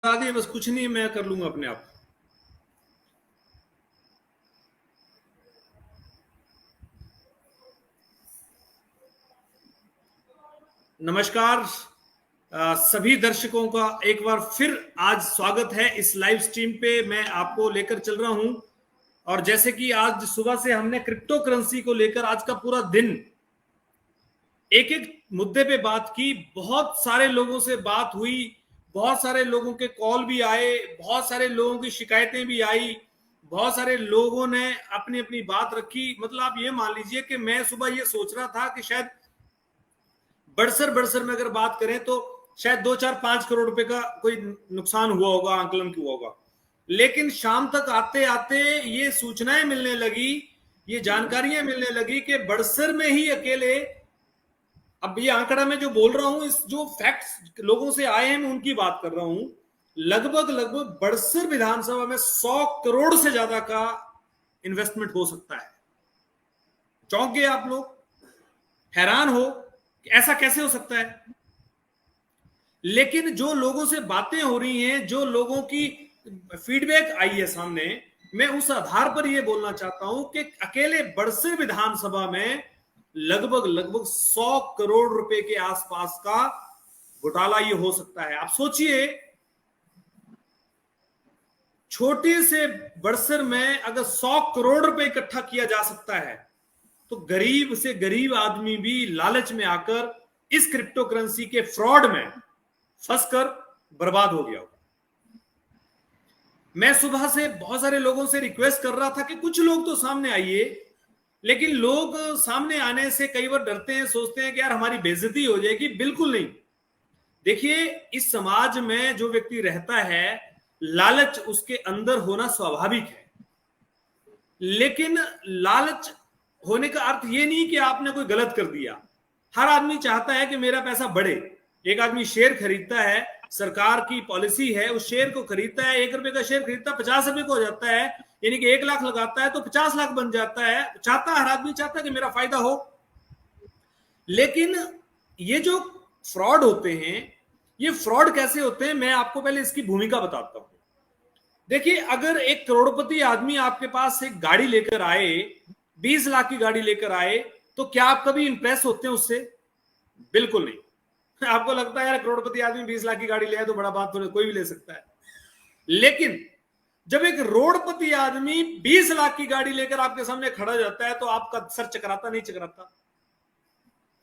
बता दिए, बस कुछ नहीं, मैं कर लूंगा अपने आप। नमस्कार सभी दर्शकों का एक बार फिर आज स्वागत है इस लाइव स्ट्रीम पे। मैं आपको लेकर चल रहा हूं, और जैसे कि आज सुबह से हमने क्रिप्टो करेंसी को लेकर आज का पूरा दिन एक एक मुद्दे पे बात की। बहुत सारे लोगों से बात हुई, बहुत सारे लोगों के कॉल भी आए, बहुत सारे लोगों की शिकायतें भी आई, बहुत सारे लोगों ने अपनी अपनी बात रखी। मतलब आप ये मान लीजिए कि मैं सुबह ये सोच रहा था कि शायद बड़सर में अगर बात करें तो शायद 2-4-5 करोड़ रुपए का कोई नुकसान हुआ होगा, आंकलन हुआ होगा। लेकिन शाम तक आते आते ये सूचनाएं मिलने लगी, ये जानकारियां मिलने लगी कि बड़सर में ही अकेले, अब ये आंकड़ा मैं जो बोल रहा हूं, इस जो फैक्ट्स लोगों से आए हैं मैं उनकी बात कर रहा हूं, लगभग बड़सर विधानसभा में 100 करोड़ से ज्यादा का इन्वेस्टमेंट हो सकता है। चौंक गए आप लोग, हैरान हो कि ऐसा कैसे हो सकता है। लेकिन जो लोगों से बातें हो रही हैं, जो लोगों की फीडबैक आई है सामने, मैं उस आधार पर यह बोलना चाहता हूं कि अकेले बड़सर विधानसभा में लगभग 100 करोड़ रुपए के आसपास का घोटाला ये हो सकता है। आप सोचिए, छोटे से बड़सर में अगर 100 करोड़ रुपए इकट्ठा किया जा सकता है तो गरीब से गरीब आदमी भी लालच में आकर इस क्रिप्टो करेंसी के फ्रॉड में फंसकर बर्बाद हो गया होगा। मैं सुबह से बहुत सारे लोगों से रिक्वेस्ट कर रहा था कि कुछ लोग तो सामने आइए, लेकिन लोग सामने आने से कई बार डरते हैं, सोचते हैं कि यार हमारी बेइज्जती हो जाएगी। बिल्कुल नहीं। देखिए, इस समाज में जो व्यक्ति रहता है, लालच उसके अंदर होना स्वाभाविक है, लेकिन लालच होने का अर्थ ये नहीं कि आपने कोई गलत कर दिया। हर आदमी चाहता है कि मेरा पैसा बढ़े। एक आदमी शेयर खरीदता है, सरकार की पॉलिसी है, उस शेयर को खरीदता है, 1 रुपए का शेयर खरीदता है, 50 रुपए को हो जाता है, यानी कि 1 लाख लगाता है तो 50 लाख बन जाता है। चाहता हर आदमी चाहता है कि मेरा फायदा हो। लेकिन ये जो फ्रॉड होते हैं, ये फ्रॉड कैसे होते हैं, मैं आपको पहले इसकी भूमिका बताता हूं। देखिए, अगर एक करोड़पति आदमी आपके पास एक गाड़ी लेकर आए, 20 लाख की गाड़ी लेकर आए, तो क्या आप कभी इंप्रेस होते हैं उससे? बिल्कुल नहीं। आपको लगता है यार करोड़पति आदमी 20 लाख की गाड़ी ले आए तो बड़ा बात, तो कोई भी ले सकता है। लेकिन जब एक रोडपति आदमी 20 लाख की गाड़ी लेकर आपके सामने खड़ा जाता है तो आपका सर चकराता नहीं चकराता?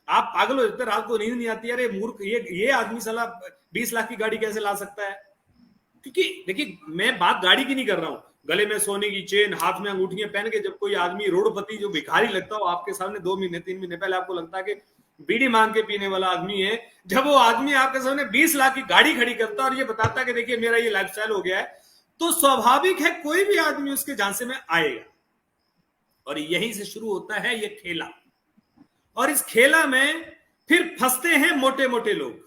आप पागल हो जाते हैं, रात को नींद नहीं आती, अरे मूर्ख, ये आदमी साला 20 लाख की गाड़ी कैसे ला सकता है? क्योंकि देखिए, मैं बात गाड़ी की नहीं कर रहा हूं। गले में सोने की चेन, हाथ में अंगूठियां पहन के जब कोई आदमी रोडपति जो भिखारी लगता हो आपके सामने 2 महीने 3 महीने पहले आपको लगता है कि बीड़ी मांग के पीने वाला आदमी है, जब वो आदमी आपके सामने 20 लाख की गाड़ी खड़ी करता है और ये बताता है कि देखिए मेरा ये लाइफस्टाइल हो गया है, तो स्वाभाविक है कोई भी आदमी उसके झांसे में आएगा। और यहीं से शुरू होता है ये खेला, और इस खेला में फिर फंसते हैं मोटे मोटे लोग।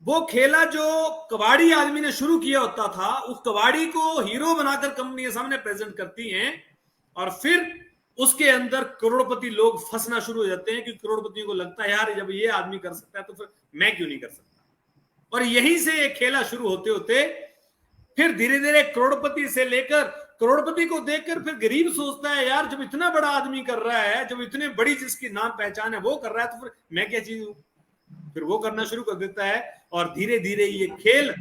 वो खेला जो कबाड़ी आदमी ने शुरू किया होता था, उस कबाड़ी को हीरो बनाकर कंपनी के सामने प्रेजेंट करती हैं, और फिर उसके अंदर करोड़पति लोग फंसना शुरू हो जाते हैं, क्योंकि करोड़पतियों को लगता है यार जब ये आदमी कर सकता है तो फिर मैं क्यों नहीं कर सकता। और यहीं से ये खेला शुरू होते होते फिर धीरे धीरे करोड़पति से लेकर, करोड़पति को देखकर फिर गरीब सोचता है यार जब इतना बड़ा आदमी कर रहा है, जब इतने बड़ी जिसकी नाम पहचान है वो कर रहा है, तो फिर मैं क्या चीज हूं? फिर वो करना शुरू कर देता है, और धीरे धीरे ये खेल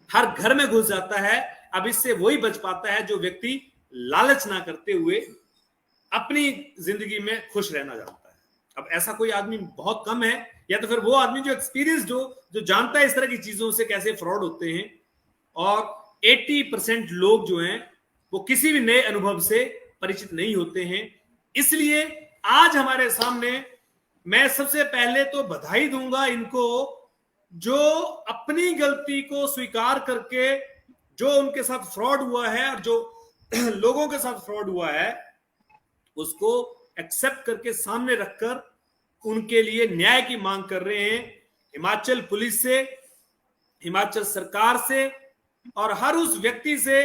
हर घर में घुस जाता है। अब इससे वही बच पाता है जो व्यक्ति लालच ना करते हुए अपनी जिंदगी में खुश रहना जानता है। अब ऐसा कोई आदमी बहुत कम है, या तो फिर वो आदमी जो एक्सपीरियंस, जो जानता है इस तरह की चीजों से कैसे फ्रॉड होते हैं। और 80% लोग जो हैं वो किसी भी नए अनुभव से परिचित नहीं होते हैं। इसलिए आज हमारे सामने, मैं सबसे पहले तो बधाई दूंगा इनको जो अपनी गलती को स्वीकार करके, जो उनके साथ फ्रॉड हुआ है और जो लोगों के साथ फ्रॉड हुआ है उसको एक्सेप्ट करके सामने रखकर उनके लिए न्याय की मांग कर रहे हैं। हिमाचल पुलिस से, हिमाचल सरकार से, और हर उस व्यक्ति से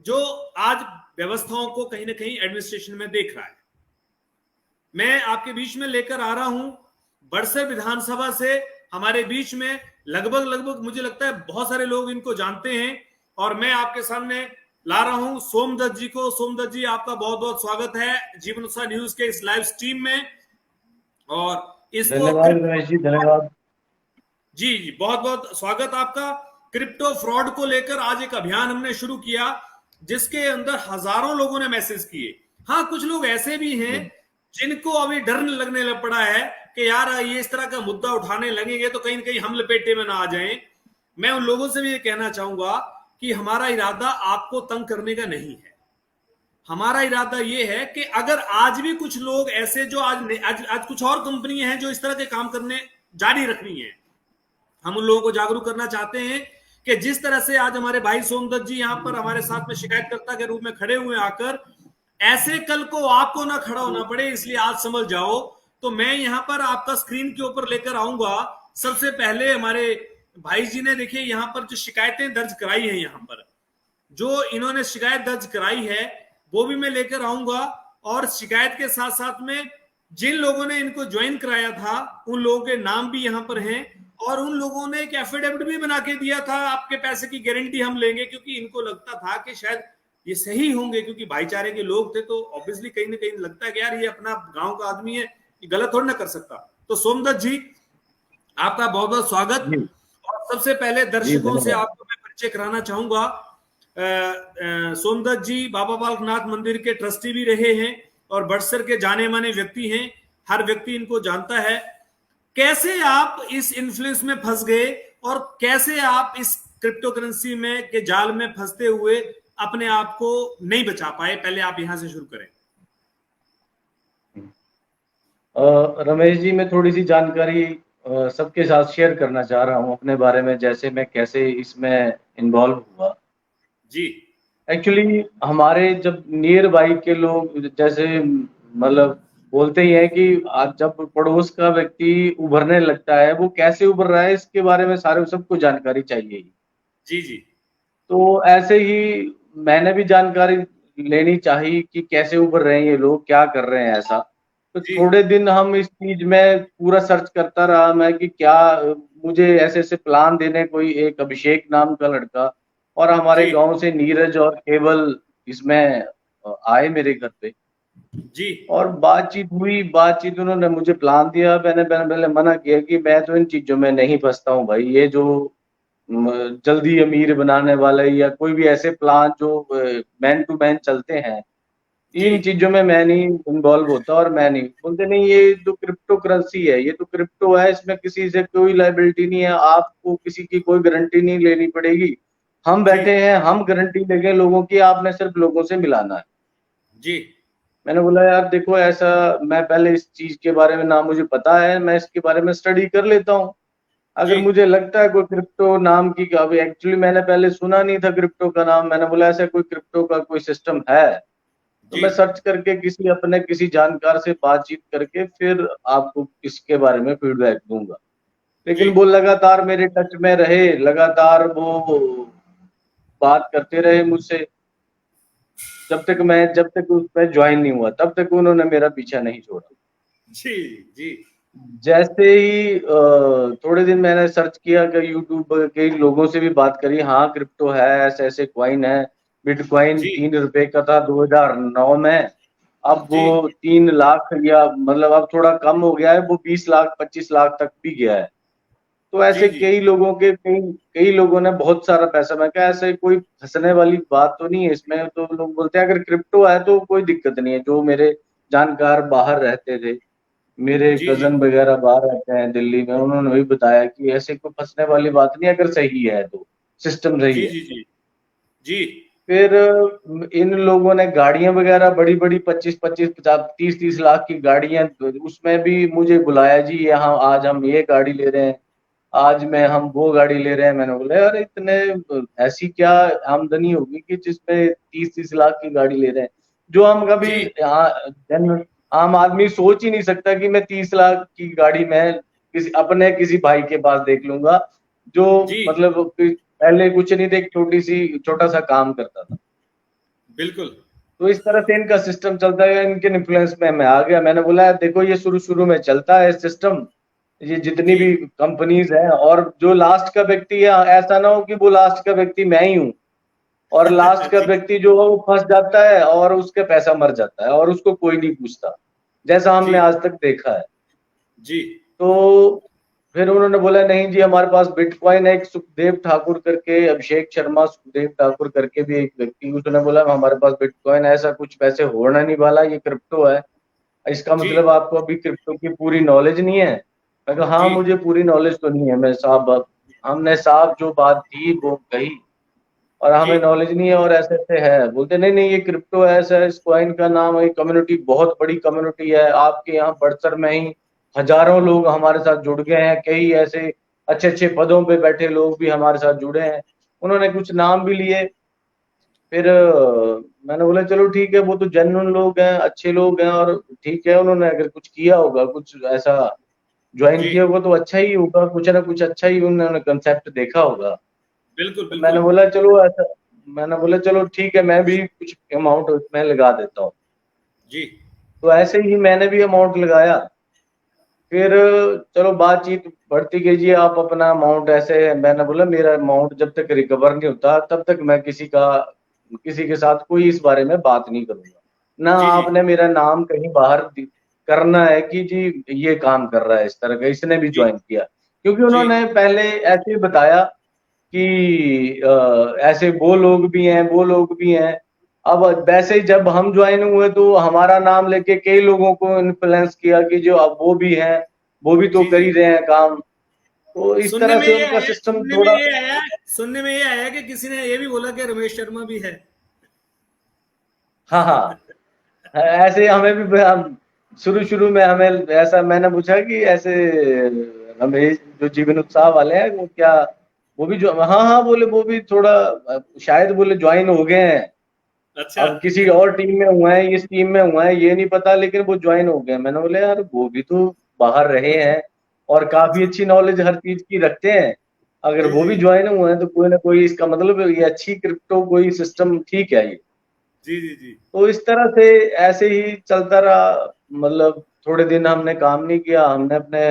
जो आज व्यवस्थाओं को कहीं ना कहीं एडमिनिस्ट्रेशन में देख रहा है। मैं आपके बीच में लेकर आ रहा हूं बड़सर विधानसभा से हमारे बीच में लगभग लगभग मुझे लगता है बहुत सारे लोग इनको जानते हैं। और मैं आपके सामने ला रहा हूं सोमदत्त जी को। सोमदत्त जी, आपका बहुत बहुत स्वागत है जीवनोत्साह न्यूज के इस लाइव स्ट्रीम में। और इसको धन्यवाद रमेश जी, धन्यवाद। जी जी, बहुत बहुत स्वागत आपका। क्रिप्टो फ्रॉड को लेकर आज एक अभियान हमने शुरू किया, जिसके अंदर हजारों लोगों ने मैसेज किए। हाँ, कुछ लोग ऐसे भी हैं जिनको अभी डर लगने लग पड़ा है कि यार ये इस तरह का मुद्दा उठाने लगेंगे तो कहीं ना कहीं हम लपेटे में ना आ जाएं। मैं उन लोगों से भी ये कहना चाहूंगा कि हमारा इरादा आपको तंग करने का नहीं है। हमारा इरादा यह है कि अगर आज भी कुछ लोग ऐसे जो आज कुछ और कंपनियां हैं जो इस तरह के काम करने जारी रख रही हैं, हम उन लोगों को जागरूक करना चाहते हैं कि जिस तरह से आज हमारे भाई सोमदत्त जी यहां पर हमारे साथ में शिकायतकर्ता के रूप में खड़े हुए आकर, ऐसे कल को आपको ना खड़ा होना पड़े, इसलिए आज समझ जाओ। तो मैं यहां पर आपका स्क्रीन के ऊपर लेकर आऊंगा। सबसे पहले हमारे भाई जी ने देखिए यहां पर जो शिकायतें दर्ज कराई है, यहां पर जो इन्होंने शिकायत दर्ज कराई है वो भी मैं लेकर आऊंगा। और शिकायत के साथ साथ में जिन लोगों ने इनको ज्वाइन कराया था उन लोगों के नाम भी यहां पर हैं। और उन लोगों ने एक एफिडेविट भी बना के दिया था, आपके पैसे की गारंटी हम लेंगे, क्योंकि इनको लगता था कि शायद ये सही होंगे, क्योंकि भाईचारे के लोग थे। तो ऑब्वियसली कहीं ना कहीं लगता है कि यार ये अपना गांव का आदमी है, ये गलत थोड़ा ना कर सकता। तो सोमदत्त जी, आपका बहुत बहुत स्वागत। और सबसे पहले दर्शकों से आपको मैं परिचय कराना चाहूंगा। सोमदत्त जी बाबा बालकनाथ मंदिर के ट्रस्टी भी रहे हैं और बड़सर के जाने माने व्यक्ति हैं, हर व्यक्ति इनको जानता है। कैसे आप इस इन्फ्लुएंस में फंस गए और कैसे आप इस क्रिप्टो करेंसी में के जाल में फंसते हुए अपने आप को नहीं बचा पाए, पहले आप यहां से शुरू करें। रमेश जी, मैं थोड़ी सी जानकारी सबके साथ शेयर करना चाह रहा हूँ अपने बारे में, जैसे मैं कैसे इसमें इन्वॉल्व हुआ। जी, एक्चुअली हमारे जब नियर बाई के लोग जैसे मतलब बोलते ही हैं कि आज जब पड़ोस का व्यक्ति उभरने लगता है, वो कैसे उभर रहा है इसके बारे में सारे सबको जानकारी चाहिए। जी जी, तो ऐसे ही मैंने भी जानकारी लेनी चाहिए कि कैसे उभर रहे हैं ये लोग, क्या कर रहे हैं ऐसा। तो जी थोड़े दिन हम इस चीज में पूरा सर्च करता रहा मैं कि क्या मुझे ऐसे ऐसे प्लान देने कोई एक अभिषेक नाम का लड़का और हमारे जी गांव से नीरज और केवल इसमें आए मेरे घर पे। जी और बातचीत उन्होंने मुझे प्लान दिया। मैंने पहले मना किया कि मैं तो इन चीजों में नहीं फंसता हूँ भाई, ये जो जल्दी अमीर बनाने वाले या कोई भी ऐसे प्लान जो मैन टू मैन चलते हैं, जी इन चीजों में मैं नहीं इन्वॉल्व होता। और मैं नहीं बोलते, नहीं ये जो क्रिप्टो करेंसी है ये तो क्रिप्टो है, इसमें किसी से कोई लायबिलिटी नहीं है, आपको किसी की कोई गारंटी नहीं लेनी पड़ेगी। हम जी बैठे हैं, हम गारंटी लेंगे लोगों की, आपने सिर्फ लोगों से मिलाना है। जी मैंने बोला यार देखो ऐसा, मैं पहले इस चीज के बारे में ना मुझे पता है, मैं इसके बारे में स्टडी कर लेता हूँ। जी अगर मुझे लगता है कोई क्रिप्टो नाम की, अभी एक्चुअली मैंने पहले सुना नहीं था क्रिप्टो का नाम, मैंने बोला ऐसा कोई क्रिप्टो का कोई सिस्टम है तो जी मैं सर्च करके किसी जानकार से बातचीत करके फिर आपको इसके बारे में फीडबैक दूंगा। जी लेकिन वो लगातार मेरे टच में रहे, लगातार वो बात करते रहे मुझसे, जब तक उसमें ज्वाइन नहीं हुआ तब तक उन्होंने मेरा पीछा नहीं छोड़ा। जी जी जैसे ही थोड़े दिन मैंने सर्च किया कि यूट्यूब के लोगों से भी बात करी, हाँ क्रिप्टो है, ऐसे ऐसे क्वाइन है। बिटकॉइन जी 3 रुपए का था 2009 में, अब जी वो 3 लाख या मतलब अब थोड़ा कम हो गया है, वो 20 लाख 25 लाख तक भी गया है। तो जी ऐसे जी कई लोगों ने बहुत सारा पैसा, मैं क्या ऐसे कोई फंसने वाली बात तो नहीं है इसमें। तो लोग बोलते हैं अगर क्रिप्टो है तो कोई दिक्कत नहीं है। जो मेरे जानकार बाहर रहते थे, मेरे जी जी कजन वगैरह बाहर रहते हैं दिल्ली में, उन्होंने भी बताया कि ऐसे कोई फंसने वाली बात नहीं है, अगर सही है तो सिस्टम सही जी है। जी जी जी फिर इन लोगों ने गाड़ियां वगैरह बड़ी बड़ी 25-25 50-30-30 लाख की गाड़ियां, उसमें भी मुझे बुलाया जी यहाँ आज हम ये गाड़ी ले रहे हैं, आज में हम वो गाड़ी ले रहे हैं। मैंने बोला यार इतने ऐसी क्या आमदनी होगी कि जिसमें 30-30 लाख की गाड़ी ले रहे हैं, जो हम कभी जी आम आदमी सोच ही नहीं सकता कि मैं 30 लाख की गाड़ी में किसी भाई के पास देख लूंगा जो जी मतलब पहले कुछ नहीं थे, छोटा सा काम करता था। बिल्कुल। तो इस तरह से इनका सिस्टम चलता है, इनके इन्फ्लुएंस में मैं आ गया। मैंने बोला देखो ये शुरू शुरू में चलता है सिस्टम, ये जितनी जी भी कंपनीज हैं, और जो लास्ट का व्यक्ति है, ऐसा ना हो कि वो लास्ट का व्यक्ति मैं ही हूँ, और लास्ट का जी व्यक्ति जो है वो फंस जाता है और उसके पैसा मर जाता है और उसको कोई नहीं पूछता, जैसा जी हमने आज तक देखा है। जी तो फिर उन्होंने बोला नहीं जी, हमारे पास बिटकॉइन है। एक सुखदेव ठाकुर करके, अभिषेक शर्मा सुखदेव ठाकुर करके भी एक व्यक्ति, उसने बोला हमारे पास बिटकॉइन, ऐसा कुछ वैसे होना नहीं वाला, ये क्रिप्टो है। इसका जी मतलब आपको अभी क्रिप्टो की पूरी नॉलेज नहीं है? मैं कहा हाँ, जी मुझे पूरी नॉलेज तो नहीं है। मैं साहब, हमने साहब जो बात थी वो कही, और जी हमें नॉलेज नहीं है और ऐसे ऐसे है। बोलते नहीं नहीं, ये क्रिप्टो है, ऐसा है, इस कॉइन का नाम है, कम्युनिटी बहुत बड़ी कम्युनिटी है। आपके यहाँ बड़सर में ही हजारों लोग हमारे साथ जुड़ गए हैं, कई ऐसे अच्छे अच्छे पदों पे बैठे लोग भी हमारे साथ जुड़े हैं। उन्होंने कुछ नाम भी लिए। फिर मैंने बोला चलो ठीक है, वो तो जेन्युइन लोग हैं, अच्छे लोग हैं, और ठीक है, उन्होंने अगर कुछ किया होगा, कुछ ऐसा ज्वाइन जी किया होगा तो अच्छा ही होगा, कुछ ना कुछ अच्छा ही उन्होंने कंसेप्ट देखा होगा। बिल्कुल तो मैंने बिल्कुल बोला चलो ऐसा, मैंने बोला चलो ठीक है, मैं भी कुछ अमाउंट उसमें लगा देता हूँ। जी तो ऐसे ही मैंने भी अमाउंट लगाया। फिर चलो बातचीत बढ़ती गई जी, आप अपना अमाउंट ऐसे, मैंने बोला मेरा अमाउंट जब तक रिकवर नहीं होता तब तक मैं किसी के साथ कोई इस बारे में बात नहीं करूंगा। ना जी जी आपने मेरा नाम कहीं बाहर करना है कि जी ये काम कर रहा है इस तरह का, इसने भी जी ज्वाइन किया। क्योंकि जी उन्होंने पहले ऐसे ही बताया कि ऐसे वो लोग भी हैं, वो लोग भी हैं। अब वैसे ही जब हम ज्वाइन हुए तो हमारा नाम लेके कई लोगों को इन्फ्लुएंस किया कि जो अब वो भी हैं, वो भी तो जी कर जी ही रहे हैं काम। तो इस सुनने तरह में से ये उनका आया सिस्टम सुनने में थोड़ा, ये आया सुनने में ये आया कि किसी ने ये भी बोला कि रमेश शर्मा भी है। हाँ हाँ, ऐसे हमें भी हम शुरू शुरू में हमें ऐसा, मैंने पूछा कि ऐसे रमेश जो जीवन उत्साह वाले हैं वो क्या, वो भी जो, हाँ हाँ बोले, वो भी थोड़ा शायद बोले ज्वाइन हो गए हैं। अच्छा अब किसी और टीम में हुआ है, इस टीम में हुआ है ये नहीं पता, लेकिन वो ज्वाइन हो गए। मैंने बोले यार वो भी तो बाहर रहे हैं और काफी जी अच्छी नॉलेज हर चीज की रखते हैं। अगर जी वो जी भी ज्वाइन हुए हैं तो कोई ना कोई इसका मतलब ये अच्छी क्रिप्टो कोई सिस्टम ठीक है ये। जी जी जी तो इस तरह से ऐसे ही चलता रहा। मतलब थोड़े दिन हमने काम नहीं किया, हमने अपने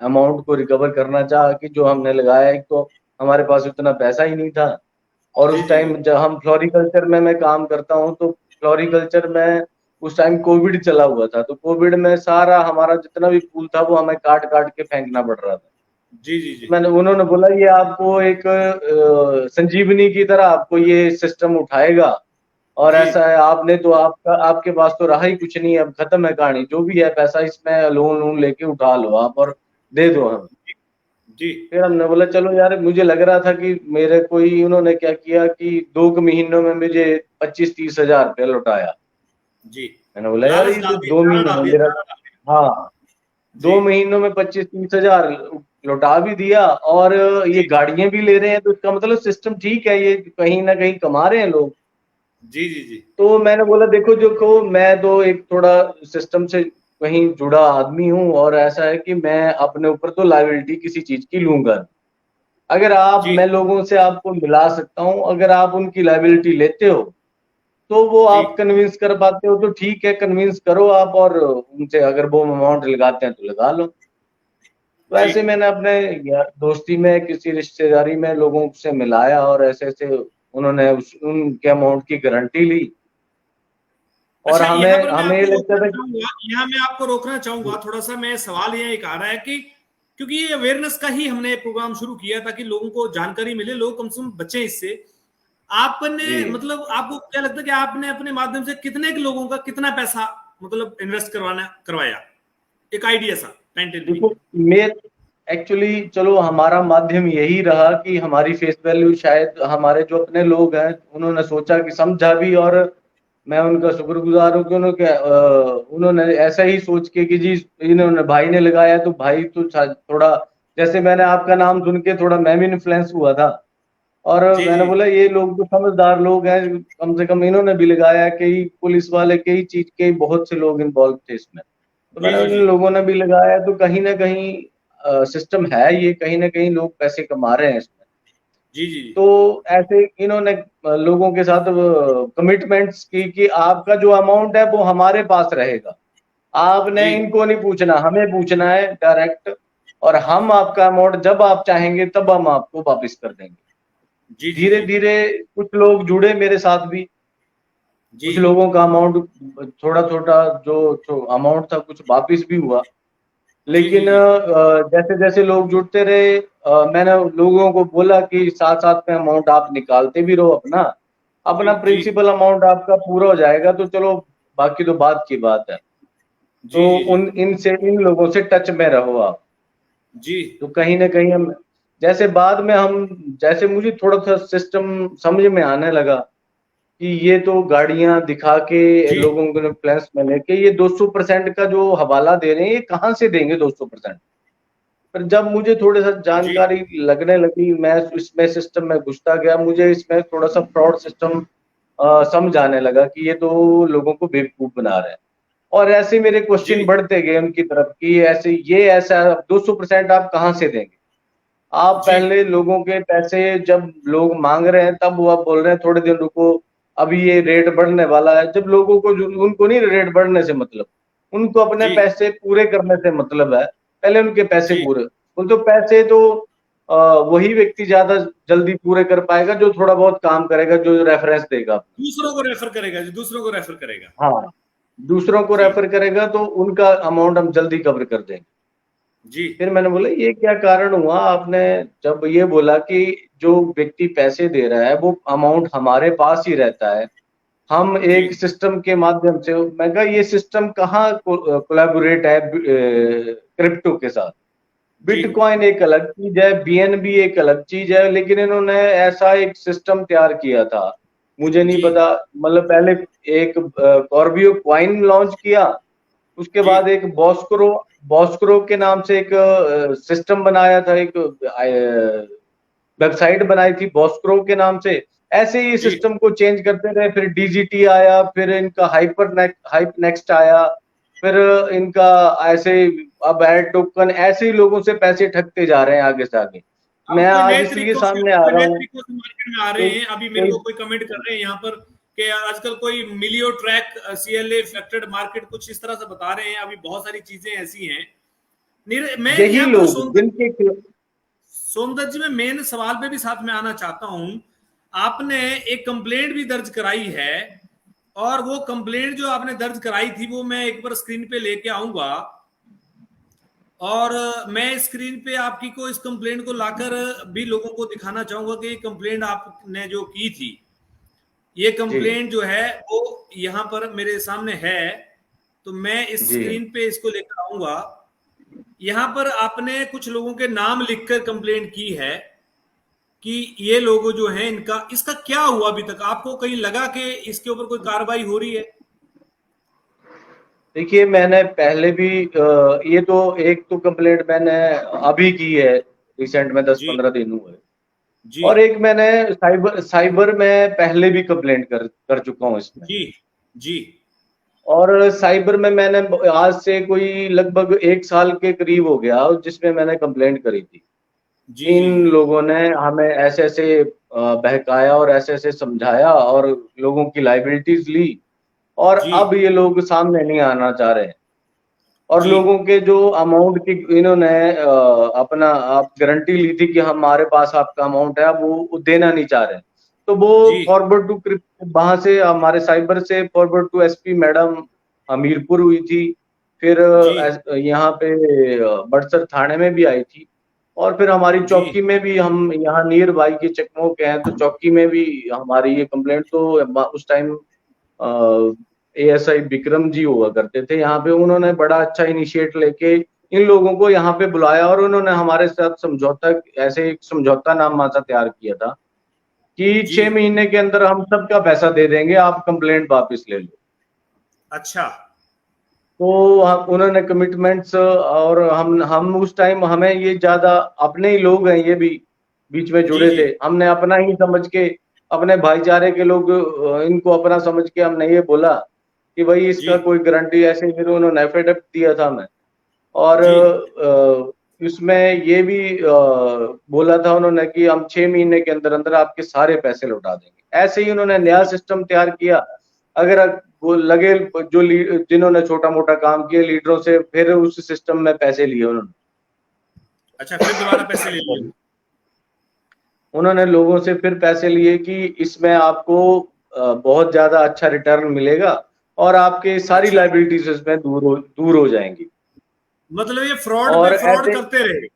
अमाउंट को रिकवर करना चाहा कि जो हमने लगाया। एक तो हमारे पास उतना पैसा ही नहीं था, और जी उस जी टाइम जब हम फ्लोरिकल्चर में मैं काम करता हूँ, तो फ्लोरिकल्चर में उस टाइम कोविड चला हुआ था। तो कोविड में सारा हमारा जितना भी फूल था वो हमें काट काट के फेंकना पड़ रहा था। जी जी जी मैंने उन्होंने बोला ये आपको एक संजीवनी की तरह आपको ये सिस्टम उठाएगा, और जी ऐसा है आपने तो आपका आपके पास तो रहा ही कुछ नहीं, अब खत्म है कहानी, जो भी है पैसा इसमें लोन लोन लेके उठा लो आप और दे दो हमें। जी फिर हमने बोला चलो यार, मुझे लग रहा था कि मेरे कोई, उन्होंने क्या किया कि 2 महीनों में मुझे 25-30 हजार रुपया लौटाया। जी मैंने बोला यार लालच ये तो डाल दिया, दो चारा महीनों डाल में दिया, मेरा, चारा डाल दिया। हाँ, जी 2 महीनों में 25-30 हजार लौटा भी दिया, और ये जी गाड़ियां भी ले रहे हैं, तो इसका मतलब सिस्टम ठीक है, ये कहीं ना कहीं कमा रहे हैं लोग। जी जी जी तो मैंने बोला देखो देखो, मैं तो एक थोड़ा सिस्टम से कहीं जुड़ा आदमी हूँ, और ऐसा है कि मैं अपने ऊपर तो लायबिलिटी किसी चीज की लूंगा नहीं। अगर आप, जी मैं लोगों से आपको मिला सकता हूँ, अगर आप उनकी लायबिलिटी लेते हो तो वो जी आप कन्विंस कर पाते हो तो ठीक है, कन्विंस करो आप, और उनसे अगर वो अमाउंट लगाते हैं तो लगा लो। तो जी ऐसे मैंने अपने यार दोस्ती में, किसी रिश्तेदारी में लोगों से मिलाया, और ऐसे ऐसे उन्होंने उनके अमाउंट की गारंटी ली। और अच्छा, यहाँ हमें पर मैं हमें ये आपको लगता रोकना था चाहूंगा, यहाँ मैं आपको रोकना चाहूंगा थोड़ा सा। मैं सवाल यहाँ एक आ रहा है कि क्योंकि ये अवेयरनेस का ही हमने प्रोग्राम शुरू किया ताकि लोगों को जानकारी मिले, लोग कम से कम बचे इससे। आपने जी, मतलब आपको क्या लगता है कि आपने अपने माध्यम से कितने के लोगों का कितना पैसा मतलब इन्वेस्ट करवाया, एक आइडिया सा टेंटेटिवली। देखो, मेर एक्चुअली चलो हमारा माध्यम यही रहा कि हमारी फेस वैल्यू, शायद हमारे जो अपने लोग हैं उन्होंने सोचा कि समझा भी, और मैं उनका शुक्रगुजार हूँ कि उन्होंने ऐसा ही सोच के कि जी इन्होंने भाई ने लगाया तो भाई तो थोड़ा, जैसे मैंने आपका नाम सुन के थोड़ा मैं भी इन्फ्लुएंस हुआ था, और जी मैंने जी बोला ये लोग तो समझदार लोग हैं, कम से कम इन्होंने भी लगाया, कई पुलिस वाले, कई चीज के बहुत से लोग इन्वॉल्व थे इसमें। तो जी मैंने जी इन जी लोगों ने भी लगाया, तो कहीं ना कहीं सिस्टम है, ये कहीं ना कहीं लोग पैसे कमा रहे हैं इसमें। जी जी तो ऐसे इन्होंने लोगों के साथ कमिटमेंट्स की कि आपका जो अमाउंट है वो हमारे पास रहेगा, आपने जी इनको नहीं पूछना, हमें पूछना है डायरेक्ट। और हम आपका अमाउंट जब आप चाहेंगे तब हम आपको वापस कर देंगे। जी जी धीरे जी धीरे कुछ लोग जुड़े मेरे साथ भी, जी कुछ लोगों का अमाउंट थोड़ा छोटा जो अमाउंट था कुछ वापस भी हुआ। जी जी लेकिन जी जैसे जैसे लोग जुड़ते रहे, मैंने लोगों को बोला कि साथ साथ में अमाउंट आप निकालते भी रहो अपना, जी अपना जी प्रिंसिपल अमाउंट आपका पूरा हो जाएगा तो चलो, बाकी तो बात की बात है। जी तो जी जी उन इनसे इन लोगों से टच में रहो आप। जी तो कहीं ना कहीं हम जैसे बाद में हम जैसे मुझे थोड़ा सा सिस्टम समझ में आने लगा कि ये तो गाड़ियां दिखा के जी लोगों को प्लेस में लेके ये 200% का जो हवाला दे रहे हैं, ये कहाँ से देंगे 200%। पर जब मुझे थोड़ा सा जी जानकारी लगने लगी, मैं इसमें सिस्टम में घुसता गया, मुझे इसमें थोड़ा सा फ्रॉड सिस्टम समझ आने लगा कि ये तो लोगों को बेवकूफ बना रहे हैं। और ऐसे मेरे जी क्वेश्चन बढ़ते गए उनकी तरफ कि ऐसे ये ऐसा 200% आप कहाँ से देंगे। आप जी पहले लोगों के पैसे जब लोग मांग रहे हैं तब वो आप बोल रहे हैं थोड़े दिन रुको, अभी ये रेट बढ़ने वाला है। जब लोगों को उनको नहीं रेट बढ़ने से मतलब, उनको अपने जी पैसे पूरे करने से मतलब है, पहले उनके पैसे जी पूरे। वो तो पैसे तो वही व्यक्ति ज्यादा जल्दी पूरे कर पाएगा जो थोड़ा बहुत काम करेगा, जो रेफरेंस देगा अपना। दूसरों को रेफर करेगा जी, दूसरों को रेफर करेगा। हाँ, दूसरों को जी रेफर करेगा तो उनका अमाउंट हम जल्दी कवर कर देंगे। जी फिर मैंने बोला ये क्या कारण हुआ आपने जब ये बोला कि जो व्यक्ति पैसे दे रहा है वो अमाउंट हमारे पास ही रहता है, हम जी एक सिस्टम के माध्यम से। मैं कहा ये सिस्टम कहाँ कोलैबोरेट है क्रिप्टो के साथ। जी बिटकॉइन एक अलग चीज है, बीएनबी एक अलग चीज है, लेकिन इन्होंने ऐसा एक सिस्टम तैयार किया था, मुझे नहीं जी पता। मतलब पहले एक कॉर्बियो कॉइन लॉन्च किया, उसके जी बाद एक बॉस्क्रो बॉस्क्रो के नाम से एक सिस्टम बनाया था, एक वेबसाइट बनाई थी बॉस्क्रो के नाम से। ऐसे ही जी सिस्टम को चेंज करते रहे, फिर डीजीटी आया, फिर इनका हाइप नेक्स्ट आया, फिर इनका ऐसे अब एड टोकन, ऐसे ही लोगों से पैसे ठगते जा रहे हैं आगे से आगे। अब मैं कोई आज नए इसलिए तरीकों से सामने आ कोई रहा नए हूँ। तरीकों से मार्केट में आ रहे कोई हैं। अभी मेरे कोई को कोई कमेंट कर रहे हैं यहाँ पर कि आजकल कोई मिलियो ट्रैक सीएलए फैक्टर्ड मार्केट कुछ इस तरह से बता रहे हैं। अभी बहुत सारी चीजें ऐसी हैं। मैं यही यहाँ पर लोग जिनके सोमदत्त जी, में मेन सवाल पे भी साथ में आना चाहता हूं। आपने एक कंप्लेंट भी दर्ज कराई है, और वो कंप्लेंट जो आपने दर्ज कराई थी वो मैं एक बार स्क्रीन पे लेके आऊंगा, और मैं स्क्रीन पे आपकी को इस कंप्लेंट को लाकर भी लोगों को दिखाना चाहूंगा कि ये कंप्लेंट आपने जो की थी, ये जी कंप्लेंट जो है वो यहाँ पर मेरे सामने है। तो मैं इस जी स्क्रीन पे इसको लेकर आऊंगा। यहाँ पर आपने कुछ लोगों के नाम लिखकर कंप्लेंट की है कि ये लोगो जो है इनका, इसका क्या हुआ अभी तक? आपको कहीं लगा कि इसके ऊपर कोई कार्रवाई हो रही है? देखिए, मैंने पहले भी ये तो एक तो कंप्लेंट मैंने अभी की है, रिसेंट में दस जी पंद्रह दिन हुए। जी और एक मैंने साइबर साइबर में पहले भी कंप्लेंट कर चुका हूँ इसमें। जी जी और साइबर में मैंने आज से कोई लगभग 1 साल के करीब हो गया जिसमें मैंने कंप्लेंट करी थी। जी जी इन जी लोगों ने हमें ऐसे ऐसे बहकाया और ऐसे ऐसे समझाया और लोगों की लाइबिलिटीज ली, और जी अब ये लोग सामने नहीं आना चाह रहे हैं। और जी लोगों के जो अमाउंट की इन्होंने अपना आप गारंटी ली थी कि हमारे पास आपका अमाउंट है, अब वो देना नहीं चाह रहे हैं। तो वो जी फॉरवर्ड टू वहां से हमारे साइबर से forward to SP madam Hamirpur हुई थी, फिर जी यहाँ पे बड़सर थाने में भी आई थी, और फिर हमारी जी चौकी में भी, हम यहाँ नियर बाई के चकमोक हैं तो चौकी में भी हमारी ये कंप्लेंट तो उस टाइम एएसआई विक्रम जी हुआ करते थे यहाँ पे, उन्होंने बड़ा अच्छा इनिशिएट लेके इन लोगों को यहाँ पे बुलाया और उन्होंने हमारे साथ समझौता, ऐसे एक समझौता नामा सा तैयार किया था कि जी 6 महीने के अंदर हम सबका पैसा दे देंगे, आप कंप्लेंट वापस ले लो। अच्छा तो उन्होंने कमिटमेंट्स, और हम उस टाइम हमें ये ज्यादा अपने ही लोग हैं, ये भी बीच में जी जुड़े जी थे, हमने अपना ही समझ के, अपने भाईचारे के लोग इनको अपना समझ के हमने ये बोला कि भाई जी इसका कोई गारंटी, ऐसे फिर उन्होंने एफिडेविट दिया था हमें। और जी इसमें ये भी बोला था उन्होंने कि हम 6 महीने के अंदर अंदर आपके सारे पैसे लौटा देंगे। ऐसे ही उन्होंने नया जी सिस्टम तैयार किया। अगर वो लगे जो जिन्होंने छोटा मोटा काम किया लीडरों से, फिर उस सिस्टम में पैसे लिए उन्होंने। अच्छा, फिर दोबारा पैसे ले लिए? उन्होंने लोगों से फिर पैसे लिए कि इसमें आपको बहुत ज्यादा अच्छा रिटर्न मिलेगा और आपके सारी अच्छा, लाइबिलिटीज इसमें दूर हो जाएंगी। मतलब ये फ्रॉड पे और फ्रॉड ऐसे करते रहे,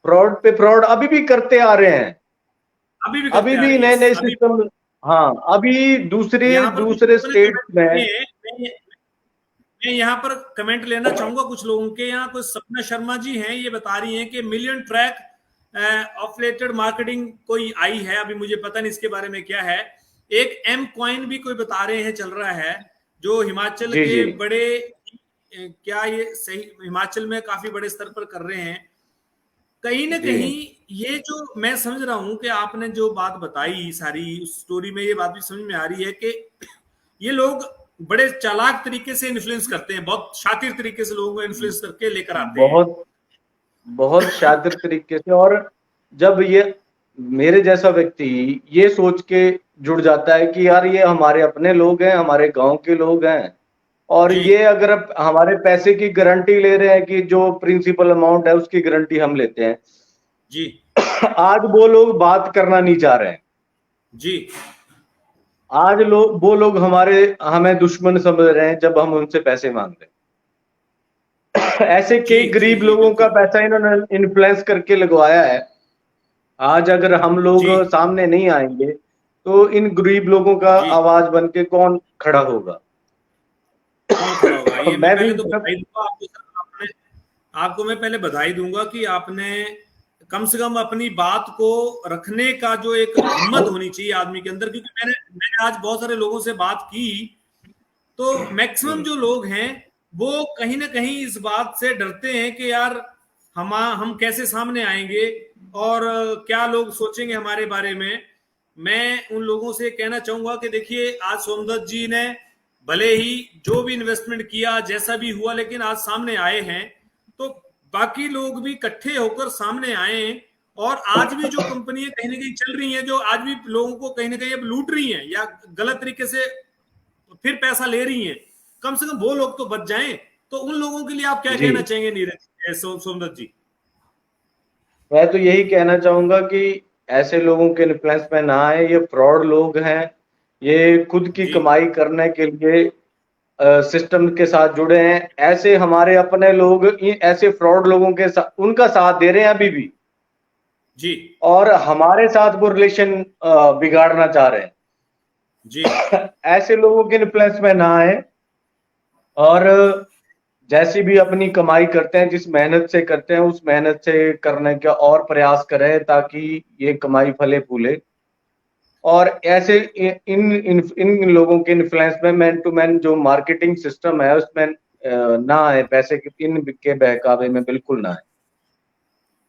फ्रॉड पे फ्रॉड अभी भी करते आ रहे हैं। अभी भी अभी करते आ भी रही है नए नए अभी। सिस्टम। हाँ, अभी दूसरे यहाँ पर कुछ दूसरे लोगों ने स्टेट कमेंट में। किए हैं, मैं यहाँ पर कमेंट लेना चाहूंगा कुछ लोगों के। यहाँ कुछ सपना शर्मा जी हैं, ये बता रही हैं कि मिलियन ट्रैक ऑफलेटेड मार्केटिंग कोई आई है, अभी मुझे पता नहीं इसके बारे में क्या है। एक एम कॉइन भी कोई बता रहे हैं चल रहा है, जो हिमाचल जी जी के बड़े क्या ये सही हिमाचल में काफी बड़े स्तर पर कर रहे हैं कहीं ना जी कहीं। ये जो मैं समझ रहा हूं कि आपने जो बात बताई सारी उस स्टोरी में, ये बात भी समझ में आ रही है कि ये लोग बड़े चालाक तरीके से इन्फ्लुएंस करते हैं, बहुत शातिर तरीके से लोगों को इन्फ्लुएंस करके लेकर आते हैं। बहुत बहुत शातिर तरीके से। और जब ये मेरे जैसा व्यक्ति ये सोच के जुड़ जाता है कि यार ये हमारे अपने लोग हैं, हमारे गांव के लोग हैं, और जी ये अगर हमारे पैसे की गारंटी ले रहे हैं कि जो प्रिंसिपल अमाउंट है उसकी गारंटी हम लेते हैं, जी आज वो लोग बात करना नहीं चाह रहे हैं। जी आज लोग वो लोग हमें दुश्मन समझ रहे हैं जब हम उनसे पैसे मांगते हैं। ऐसे जी कई जी गरीब जी लोगों का बिल्कुल। पैसा इन्होंने इन्फ्लुएंस करके लगवाया है। आज अगर हम लोग जी सामने नहीं आएंगे तो इन गरीब लोगों का जी आवाज बन के कौन खड़ा होगा? कौन खड़ा होगा? ये मैं मैं भी पहले तो बधाई दूंगा आपको सर, आपने आपको मैं पहले बधाई दूंगा कि आपने कम से कम अपनी बात को रखने का जो एक हिम्मत होनी चाहिए आदमी के अंदर। क्योंकि मैंने मैंने आज बहुत सारे लोगों से बात की, तो मैक्सिमम जो लोग हैं वो कहीं ना कहीं इस बात से डरते हैं कि यार हम कैसे सामने आएंगे और क्या लोग सोचेंगे हमारे बारे में। मैं उन लोगों से कहना चाहूंगा कि देखिए, आज सोमदत्त जी ने भले ही जो भी इन्वेस्टमेंट किया जैसा भी हुआ, लेकिन आज सामने आए हैं, तो बाकी लोग भी इकट्ठे होकर सामने आए। और आज भी जो कंपनियां कहीं ना कहीं चल रही हैं, जो आज भी लोगों को कहीं ना कहीं अब लूट रही हैं या गलत तरीके से फिर पैसा ले रही हैं, कम से कम वो लोग तो बच जाएं। तो उन लोगों के लिए आप क्या जी, कहना चाहेंगे नीरज, सोमदत्त जी? मैं तो यही कहना चाहूंगा कि ऐसे लोगों के इन्फ्लुएंस में ना आए। ये फ्रॉड लोग हैं। ये खुद की जी कमाई करने के लिए सिस्टम के साथ जुड़े हैं। ऐसे हमारे अपने लोग ऐसे फ्रॉड लोगों के साथ उनका साथ दे रहे हैं अभी भी, जी और हमारे साथ वो रिलेशन बिगाड़ना चाह रहे जी हैं। ऐसे लोगों के इन्फ्लुएंस में ना आए, और जैसी भी अपनी कमाई करते हैं, जिस मेहनत से करते हैं उस मेहनत से करने का और प्रयास करें ताकि ये कमाई फले फूले। और ऐसे इन लोगों के इन्फ्लुएंस में मैन टू मैन जो मार्केटिंग सिस्टम है उसमें ना आए, पैसे के इन के बहकावे में बिल्कुल ना आए।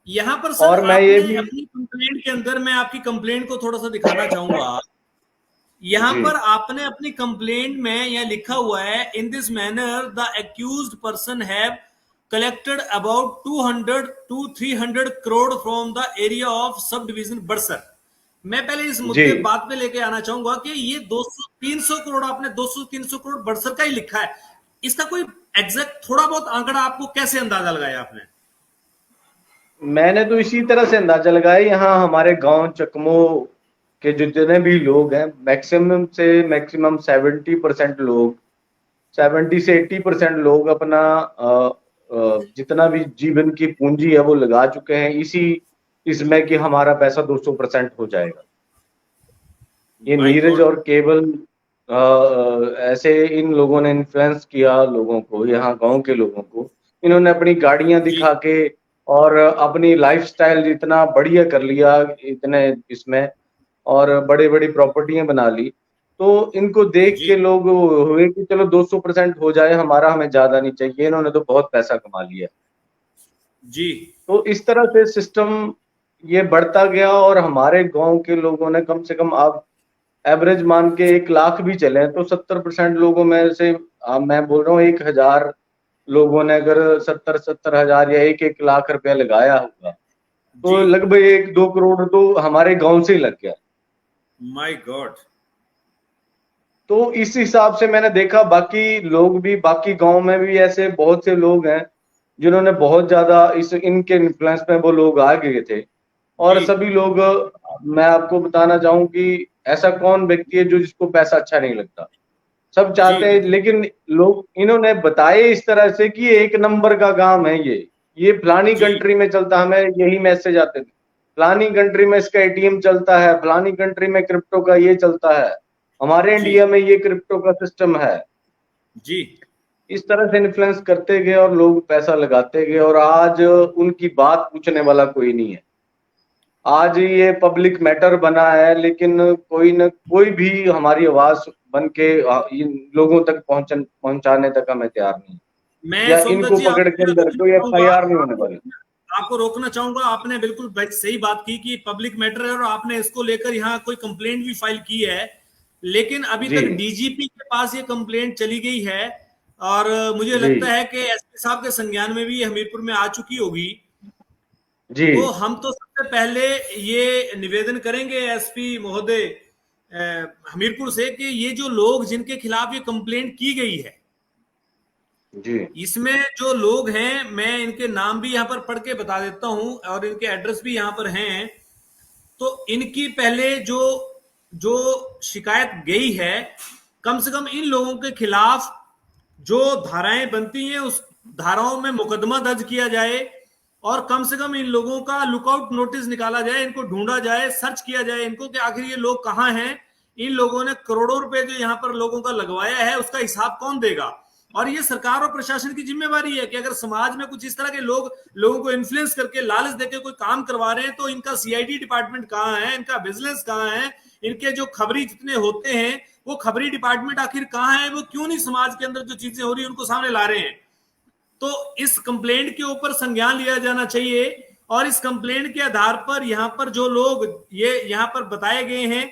यहां पर सर और मैं ये आपने भी। अपनी कंप्लेंट के अंदर, मैं आपकी कंप्लेंट को थोड़ा सा दिखाना चाहूंगा। यहां जी पर आपने अपनी कंप्लेंट में यह लिखा हुआ है, in this manner the accused person have collected about 200 to 300 crore from the area of sub division Barsar. मैं पहले इस जी मुद्दे बात पे लेके आना चाहूंगा कि ये 200-300 करोड़, आपने 200-300 करोड़ बड़सर का ही लिखा है। इसका कोई एग्जैक्ट थोड़ा बहुत आंकड़ा आपको कैसे अंदाजा लगाया आपने? मैंने तो इसी तरह से अंदाजा लगाया। यहाँ हमारे गांव चकमो के जितने भी लोग हैं, मैक्सिमम 70% लोग, 70 से 80% लोग अपना जितना भी जीवन की पूंजी है वो लगा चुके हैं इसमें कि हमारा पैसा 200% हो जाएगा। ये माय नीरज गॉड। और केवल ऐसे इन लोगों ने इन्फ्लुएंस किया लोगों को, यहाँ गांव के लोगों को। इन्होंने अपनी गाड़ियां जी दिखा के और अपनी लाइफस्टाइल इतना बढ़िया कर लिया इतने इसमें, और बड़ी बड़ी प्रॉपर्टियां बना ली। तो इनको देख जी के लोग हुए कि चलो 200% हो जाए हमारा, हमें ज्यादा नहीं चाहिए, इन्होंने तो बहुत पैसा कमा लिया। जी तो इस तरह से सिस्टम ये बढ़ता गया, और हमारे गांव के लोगों ने कम से कम आप एवरेज मान के 1 लाख भी चले तो 70% लोगों में से, मैं बोल रहा हूँ 1,000 लोगों ने अगर 70-70 हजार या 1-1 लाख रुपया लगाया होगा जी तो लगभग 1-2 करोड़ तो हमारे गांव से ही लग गया। My God. तो इस हिसाब से मैंने देखा बाकी लोग भी, बाकी गांव में भी ऐसे बहुत से लोग हैं जिन्होंने बहुत ज्यादा इस इनके इन्फ्लुएंस में वो लोग आ गए थे। और जी सभी लोग, मैं आपको बताना चाहूँ कि ऐसा कौन व्यक्ति है जो जिसको पैसा अच्छा नहीं लगता, सब जी चाहते हैं। लेकिन लोग इन्होंने बताए इस तरह से कि एक नंबर का काम है ये फलानी जी कंट्री में चलता है, हमें यही मैसेज आते थे, फलानी कंट्री में इसका एटीएम चलता है, फलानी कंट्री में क्रिप्टो का ये चलता है, हमारे जी इंडिया में ये क्रिप्टो का सिस्टम है। जी इस तरह से इन्फ्लुएंस करते गए और लोग पैसा लगाते गए, और आज उनकी बात पूछने वाला कोई नहीं है। आज ये पब्लिक मैटर बना है, लेकिन कोई न कोई भी हमारी आवाज बन के इन लोगों तक पहुंचाने तक हमें तैयार नहीं, मैं या सोमदत्त इनको जी पकड़ के आपको अंदर रोकना कोई चाहूंगा, एफआईआर नहीं होने वाली। आपको रोकना चाहूंगा। आपने बिल्कुल सही बात की कि पब्लिक मैटर है और आपने इसको लेकर यहाँ कोई कंप्लेंट भी फाइल की है, लेकिन अभी जी तक डीजीपी के पास ये कंप्लेंट चली गई है और मुझे जी लगता है कि एसपी साहब के संज्ञान में भी हमीरपुर में आ चुकी होगी। जी तो हम तो सबसे पहले ये निवेदन करेंगे एसपी महोदय हमीरपुर से कि ये जो लोग जिनके खिलाफ ये कंप्लेंट की गई है, जी इसमें जो लोग हैं मैं इनके नाम भी यहां पर पढ़ के बता देता हूं और इनके एड्रेस भी यहां पर हैं। तो इनकी पहले जो जो शिकायत गई है, कम से कम इन लोगों के खिलाफ जो धाराएं बनती हैं उस धाराओं में मुकदमा दर्ज किया जाए और कम से कम इन लोगों का लुकआउट नोटिस निकाला जाए, इनको ढूंढा जाए, सर्च किया जाए इनको कि आखिर ये लोग कहां हैं। इन लोगों ने करोड़ों रुपए जो यहां पर लोगों का लगवाया है उसका हिसाब कौन देगा। और ये सरकार और प्रशासन की जिम्मेवारी है कि अगर समाज में कुछ इस तरह के लोग लोगों को इन्फ्लुएंस करके लालच देकर कोई काम करवा रहे हैं तो इनका सीआईडी डिपार्टमेंट कहां है, इनका विजिलेंस कहां है, इनके जो खबरी जितने होते हैं वो खबरी डिपार्टमेंट आखिर कहां है, वो क्यों नहीं समाज के अंदर जो चीजें हो रही है उनको सामने ला रहे हैं। तो इस कंप्लेंट के ऊपर संज्ञान लिया जाना चाहिए और इस कंप्लेंट के आधार पर यहां पर जो लोग ये यहां पर बताए गए हैं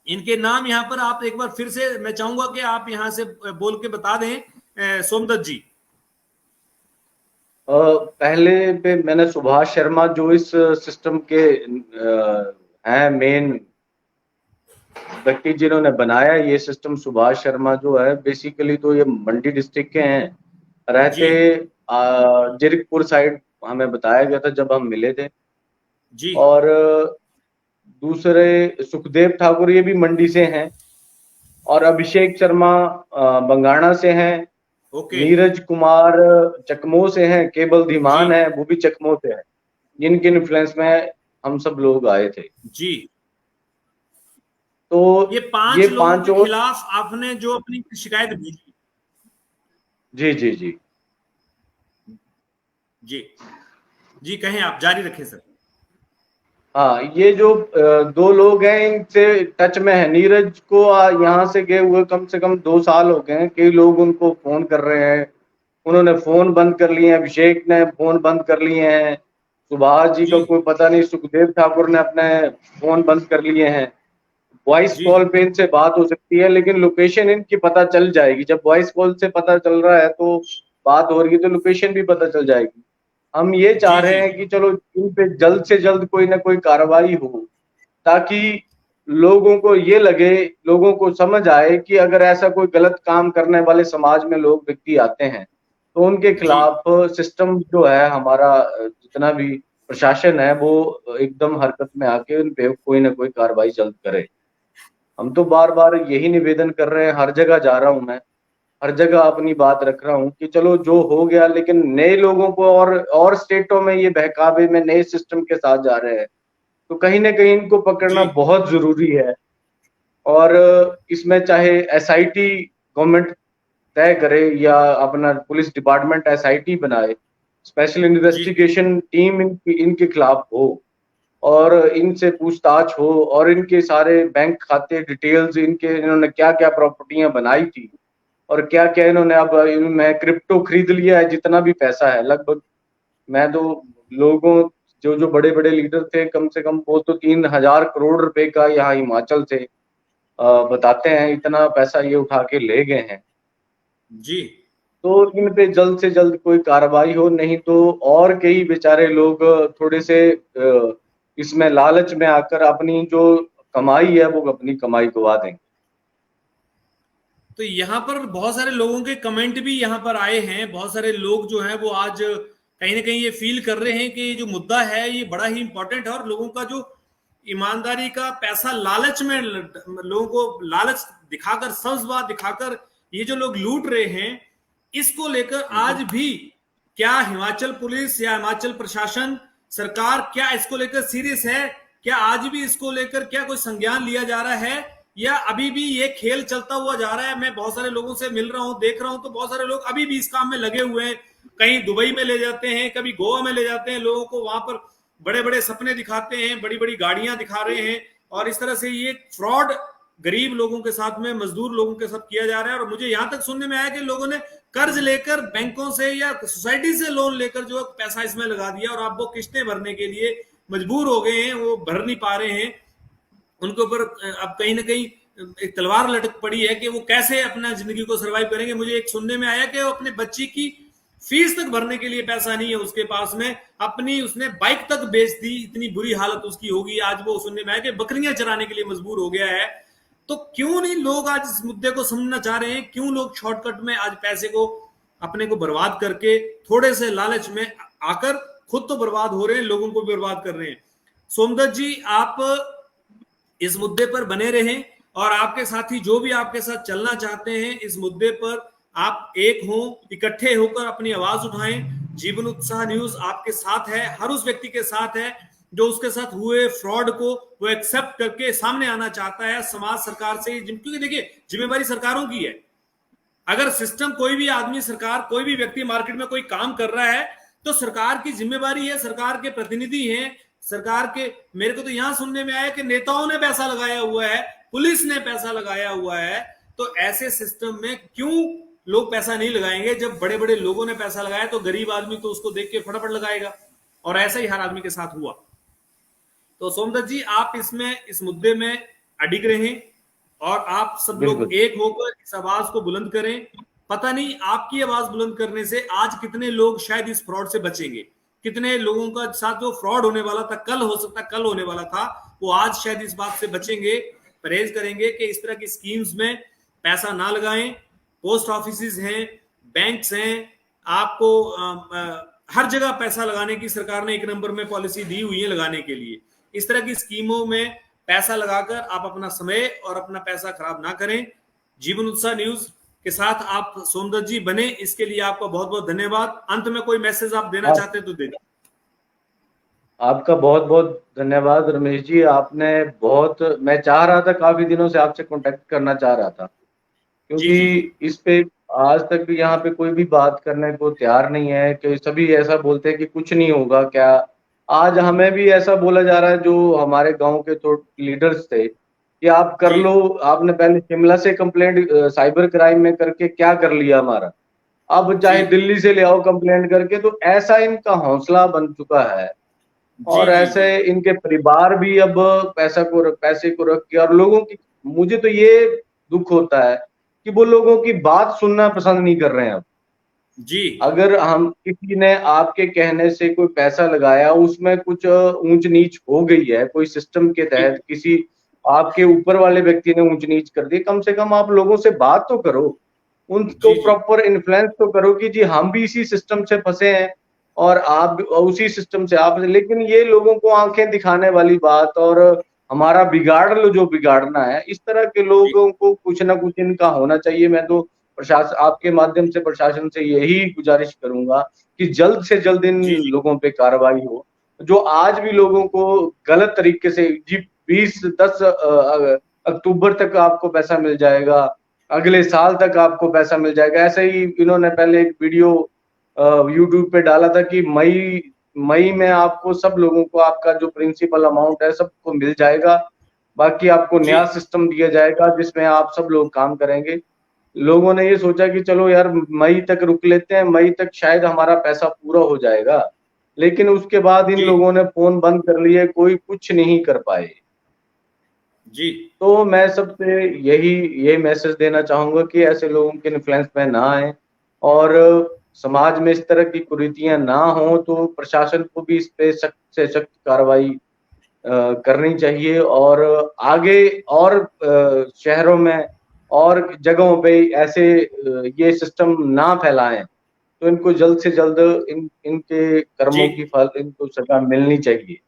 इनके नाम यहां पर आप एक बार फिर से मैं चाहूंगा कि आप यहां से बोल के बता दें सोमदत्त जी। पहले पे मैंने सुभाष शर्मा जो इस सिस्टम के हैं मेन व्यक्ति जिन्होंने बनाया ये सिस्टम, सुभाष शर्मा जो है बेसिकली तो ये मंडी डिस्ट्रिक्ट के हैं, जी रहते जीरकपुर साइड, हमें बताया गया था जब हम मिले थे। जी और दूसरे सुखदेव ठाकुर ये भी मंडी से हैं, और अभिषेक शर्मा बंगाणा से हैं, ओके नीरज कुमार चकमो से हैं, केबल जी धीमान है वो भी चकमो से है। जिनके इन्फ्लुएंस में हम सब लोग आए थे। जी। तो ये ये 5 लोगों पांच के और, खिलाफ आपने जो अपनी शिकायत भेजी। जी जी जी जी जी कहें, आप जारी रखें सर। हाँ, ये जो दो लोग हैं इनसे टच में है। नीरज को यहाँ से गए हुए कम से कम 2 साल हो गए हैं, कई लोग उनको फोन कर रहे हैं, उन्होंने फोन बंद कर लिए हैं, अभिषेक ने फोन बंद कर लिए हैं, सुभाष जी जी का कोई पता नहीं, सुखदेव ठाकुर ने अपने फोन बंद कर लिए हैं। वॉइस जी कॉल पे इनसे बात हो सकती है, लेकिन लोकेशन इनकी पता चल जाएगी। जब वॉइस कॉल से पता चल रहा है तो बात हो रही है तो लोकेशन भी पता चल जाएगी। हम ये चाह जी रहे जी हैं कि चलो इन पे जल्द से जल्द कोई ना कोई कार्रवाई हो, ताकि लोगों को ये लगे, लोगों को समझ आए कि अगर ऐसा कोई गलत काम करने वाले समाज में लोग व्यक्ति आते हैं तो उनके जी खिलाफ सिस्टम जो है हमारा, जितना भी प्रशासन है वो एकदम हरकत में आके उन पे कोई ना कोई कार्रवाई जल्द करे। हम तो बार बार यही निवेदन कर रहे हैं, हर जगह जा रहा हूं मैं, हर जगह अपनी बात रख रहा हूं कि चलो जो हो गया, लेकिन नए लोगों को और स्टेटों में ये बहकावे में नए सिस्टम के साथ जा रहे हैं, तो कहीं ना कहीं इनको पकड़ना जी बहुत जरूरी है। और इसमें चाहे एसआईटी गवर्नमेंट तय करे या अपना पुलिस डिपार्टमेंट एसआईटी बनाए, स्पेशल जी इन्वेस्टिगेशन टीम इनके खिलाफ हो और इनसे पूछताछ हो, और इनके सारे बैंक खाते डिटेल्स, इनके इन्होंने क्या क्या प्रॉपर्टियां बनाई थी और क्या क्या इन्होंने, अब इनमें क्रिप्टो खरीद लिया है जितना भी पैसा है लगभग, मैं तो लोगों जो जो बड़े बड़े लीडर थे कम से कम वो तो 3,000 करोड़ रुपए का यहाँ हिमाचल से बताते हैं, इतना पैसा ये उठा के ले गए हैं। जी तो इन पे जल्द से जल्द कोई कार्रवाई हो, नहीं तो और कई बेचारे लोग थोड़े से इसमें लालच में आकर अपनी जो कमाई है वो अपनी कमाई गवा देंगे। तो यहाँ पर बहुत सारे लोगों के कमेंट भी यहाँ पर आए हैं। बहुत सारे लोग जो हैं वो आज कहीं ना कहीं ये फील कर रहे हैं कि ये जो मुद्दा है ये बड़ा ही इंपॉर्टेंट है, और लोगों का जो ईमानदारी का पैसा लालच में, लोगों को लालच दिखाकर, सब्ज दिखाकर ये जो लोग लूट रहे हैं, इसको लेकर आज भी क्या हिमाचल पुलिस या हिमाचल प्रशासन, सरकार, क्या इसको लेकर सीरियस है? क्या आज भी इसको लेकर क्या कोई संज्ञान लिया जा रहा है, या अभी भी ये खेल चलता हुआ जा रहा है? मैं बहुत सारे लोगों से मिल रहा हूं, देख रहा हूं, तो बहुत सारे लोग अभी भी इस काम में लगे हुए हैं। कहीं दुबई में ले जाते हैं, कभी गोवा में ले जाते हैं लोगों को, वहां पर बड़े बड़े सपने दिखाते हैं, बड़ी बड़ी गाड़ियां दिखा रहे हैं, और इस तरह से ये फ्रॉड गरीब लोगों के साथ में, मजदूर लोगों के साथ किया जा रहा है। और मुझे यहां तक सुनने में आया कि लोगों ने कर्ज लेकर बैंकों से या सोसाइटी से लोन लेकर जो पैसा इसमें लगा दिया, और आप वो किस्तें भरने के लिए मजबूर हो गए हैं, वो भर नहीं पा रहे हैं। उनके ऊपर अब कहीं ना कहीं एक तलवार लटक पड़ी है कि वो कैसे अपना जिंदगी को सरवाइव करेंगे। मुझे एक सुनने में आया कि वो अपने बच्ची की फीस तक भरने के लिए पैसा नहीं है उसके पास में, अपनी उसने बाइक तक बेच दी, इतनी बुरी हालत उसकी होगी। आज वो सुनने में आया कि बकरियां चराने के लिए मजबूर हो गया है। तो क्यों नहीं लोग आज इस मुद्दे को समझना चाह रहे हैं? क्यों लोग शॉर्टकट में आज पैसे को, अपने को बर्बाद करके, थोड़े से लालच में आकर खुद तो बर्बाद हो रहे हैं, लोगों को भी बर्बाद कर रहे हैं? सोमदत्त जी, आप इस मुद्दे पर बने रहें, और आपके साथी जो भी आपके साथ चलना चाहते हैं इस मुद्दे पर, आप एक हों, इकट्ठे होकर अपनी आवाज उठाएं। जीवन उत्साह न्यूज आपके साथ है, हर उस व्यक्ति के साथ है जो उसके साथ हुए फ्रॉड को वो एक्सेप्ट करके सामने आना चाहता है। समाज, सरकार से, क्योंकि देखिए जिम्मेवारी सरकारों की है। अगर सिस्टम, कोई भी आदमी, सरकार, कोई भी व्यक्ति मार्केट में कोई काम कर रहा है तो सरकार की जिम्मेवारी है, सरकार के प्रतिनिधि हैं, सरकार के। मेरे को तो यहां सुनने में आया कि नेताओं ने पैसा लगाया हुआ है, पुलिस ने पैसा लगाया हुआ है। तो ऐसे सिस्टम में क्यों लोग पैसा नहीं लगाएंगे? जब बड़े बड़े लोगों ने पैसा लगाया तो गरीब आदमी तो उसको देख के फटाफट लगाएगा, और ऐसा ही हर आदमी के साथ हुआ। तो सोमदत्त जी, आप इसमें, इस मुद्दे में अडिग रहें, और आप सब लोग एक होकर इस आवाज को बुलंद करें। पता नहीं आपकी आवाज बुलंद करने से आज कितने लोग शायद इस फ्रॉड से बचेंगे, कितने लोगों का साथ जो फ्रॉड होने वाला था, कल हो सकता, कल होने वाला था, वो आज शायद इस बात से बचेंगे, परहेज करेंगे कि इस तरह की स्कीम्स में पैसा ना लगाएं। पोस्ट ऑफिस हैं, बैंक्स हैं, आपको हर जगह पैसा लगाने की सरकार ने एक नंबर में पॉलिसी दी हुई है लगाने के लिए। इस तरह की स्कीमों में पैसा लगाकर आप अपना समय और अपना पैसा खराब ना करें। जीवन उत्साह न्यूज के साथ आप सोमदत्त जी बने, इसके लिए आपका बहुत बहुत धन्यवाद। अंत में कोई मैसेज आप देना चाहते हैं तो दे दीजिए। आपका बहुत बहुत धन्यवाद रमेश जी। आपने बहुत, मैं चाह रहा था, काफी दिनों से आपसे कांटेक्ट करना चाह रहा था, क्योंकि इस पे आज तक भी यहाँ पे कोई भी बात करने को तैयार नहीं है, कि सभी ऐसा बोलते हैं कि कुछ नहीं होगा क्या। आज हमें भी ऐसा बोला जा रहा है, जो हमारे गांव के तो लीडर्स थे, कि आप कर लो, आपने पहले शिमला से कंप्लेंट साइबर क्राइम में करके क्या कर लिया हमारा, अब चाहे दिल्ली से ले आओ कंप्लेंट करके। तो ऐसा इनका हौसला बन चुका है, और ऐसे इनके परिवार भी अब पैसे को रख के, और लोगों की, मुझे तो ये दुख होता है कि वो लोगों की बात सुनना पसंद नहीं कर रहे हैं अब जी। अगर हम, किसी ने आपके कहने से कोई पैसा लगाया, उसमें कुछ ऊंच नीच हो गई है, कोई सिस्टम के तहत किसी आपके ऊपर वाले व्यक्ति ने ऊंच नीच कर दी, कम से कम आप लोगों से बात तो करो, उनको प्रॉपर इन्फ्लुएंस तो करो कि जी हम भी इसी सिस्टम से फंसे हैं और आप उसी सिस्टम से आप। लेकिन ये लोगों को आंखें दिखाने वाली बात, और हमारा बिगाड़ लो जो बिगाड़ना है, इस तरह के लोगों को कुछ ना कुछ इनका होना चाहिए। मैं तो प्रशासन, आपके माध्यम से प्रशासन से यही गुजारिश करूंगा कि जल्द से जल्द इन लोगों पे कार्रवाई हो, जो आज भी लोगों को गलत तरीके से, जी 10 अक्टूबर तक आपको पैसा मिल जाएगा, अगले साल तक आपको पैसा मिल जाएगा। ऐसे ही इन्होंने पहले एक वीडियो यूट्यूब पे डाला था कि मई में आपको सब लोगों को आपका जो प्रिंसिपल अमाउंट है सबको मिल जाएगा, बाकी आपको नया सिस्टम दिया जाएगा जिसमें आप सब लोग काम करेंगे। लोगों ने ये सोचा कि चलो यार मई तक रुक लेते हैं, मई तक शायद हमारा पैसा पूरा हो जाएगा, लेकिन उसके बाद इन लोगों ने फोन बंद कर लिए, कोई कुछ नहीं कर पाए जी। तो मैं सबसे ये मैसेज देना चाहूंगा कि ऐसे लोगों के इन्फ्लुएंस में ना आए, और समाज में इस तरह की कुरीतियां ना हो, तो प्रशासन को भी इस पे सख्त से सख्त कार्रवाई करनी चाहिए, और आगे और शहरों में और जगहों पे ऐसे ये सिस्टम ना फैलाएं, तो इनको जल्द से जल्द इनके कर्मों जी की फल इनको सजा मिलनी चाहिए।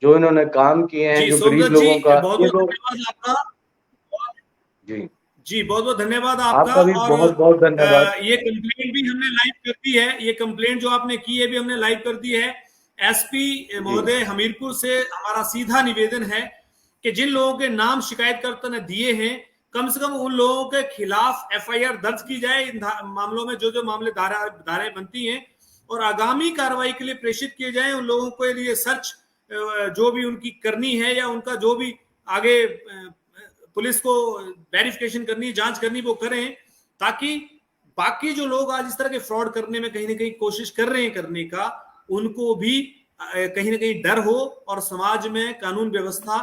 जो इन्होंने काम किए हैं, जी जो गरीब सोमदत्त जी, लोगों का, बहुत ये बहुत लोग। धन्यवाद आपका। जी, जी बहुत बहुत धन्यवाद आपका। आपका भी और बहुत बहुत धन्यवाद। ये कंप्लेंट भी हमने लाइव कर दी है, ये कंप्लेंट जो आपने की है भी हमने लाइव कर दी है। एसपी जी महोदय हमीरपुर से हमारा सीधा निवेदन है कि जिन लोगों के नाम शिकायतकर्ता ने दिए हैं, कम से कम उन लोगों के खिलाफ एफआईआर दर्ज की जाए इन मामलों में, जो जो मामले धाराएं बनती हैं, और आगामी कार्रवाई के लिए प्रेषित किए जाएं उन लोगों के लिए। सर्च जो भी उनकी करनी है या उनका जो भी आगे पुलिस को वेरिफिकेशन करनी, जांच करनी, वो करें, ताकि बाकी जो लोग आज इस तरह के फ्रॉड करने में कहीं ना कहीं कोशिश कर रहे हैं करने का, उनको भी कहीं ना कहीं डर हो और समाज में कानून व्यवस्था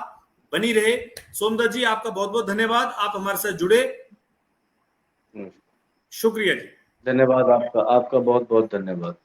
बनी रहे। सोमदत्त जी आपका बहुत बहुत धन्यवाद, आप हमारे साथ जुड़े, शुक्रिया जी। धन्यवाद आपका, आपका बहुत बहुत धन्यवाद।